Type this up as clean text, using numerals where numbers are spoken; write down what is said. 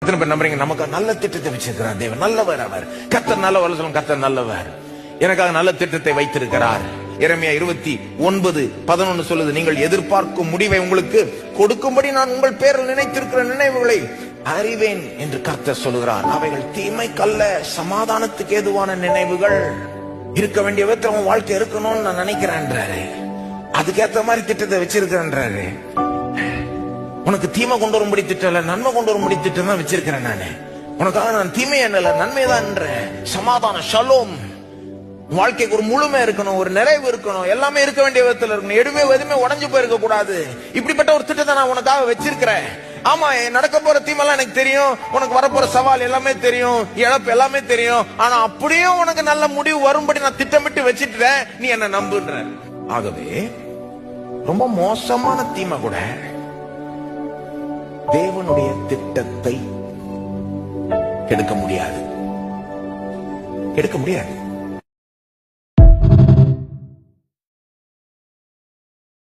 எத்தனை பேர் நம்புறீங்க? நமக்கு நல்ல திட்டத்தை வச்சிருக்கிறார் தேவன். நல்லவர் அவர். கர்த்தர் நல்லவர். சொல்லுங்க, கர்த்தர் நல்லவர். எனக்காக நல்ல திட்டத்தை வைத்திருக்கிறார். எரேமியா 29:11 சொல்லுது, நீங்கள் எதிர்பார்க்கும் முடிவை உங்களுக்கு கொடுக்கும்படி நான் உங்கள் பேரில் நினைத்திருக்கிற நினைவுகளை அறிவேன் என்று கர்த்தர் சொல்லுகிறார். அவைகள் தீமைக்கல்ல, சமாதானத்துக்கு ஏதுவான நினைவுகள். இருக்க வேண்டிய விதத்துல உன் வாழ்க்கை இருக்கணும்னு நான் நினைக்கிறேன்றாரு. அதுக்கேற்ற மாதிரி திட்டத்தை வச்சிருக்கிறேன்றாரு. உனக்கு தீமை கொண்டு வரும்படி திட்டம் இல்ல, நன்மை கொண்டு வரும்படி திட்டம் தான் வச்சிருக்கிறேன் நானு. உனக்காக நான் தீமை என்ன நன்மைதான் என்ற சமாதானம், ஷலோம். வாழ்க்கைக்கு ஒரு முழுமை இருக்கணும், ஒரு நிறைவு இருக்கணும், எல்லாமே இருக்க வேண்டிய விதத்துல இருக்கணும். எதுவுமே உடஞ்சு போயிருக்க கூடாது. இப்படிப்பட்ட ஒரு திட்டத்தை நான் உனக்காக வச்சிருக்கிறேன். ஆமா, நடக்க போற தீமெல்லாம் எனக்கு தெரியும், உனக்கு வரப்போற சவால் எல்லாமே தெரியும், இழப்பு எல்லாமே தெரியும். ஆனா அப்படியும் உனக்கு நல்ல முடிவு வரும்படி நான் திட்டமிட்டு வச்சிட்டேன், நீ என்ன நம்புன்ற. ஆகவே ரொம்ப மோசமான தீமை கூட தேவனுடைய திட்டத்தை கெடுக்க முடியாது.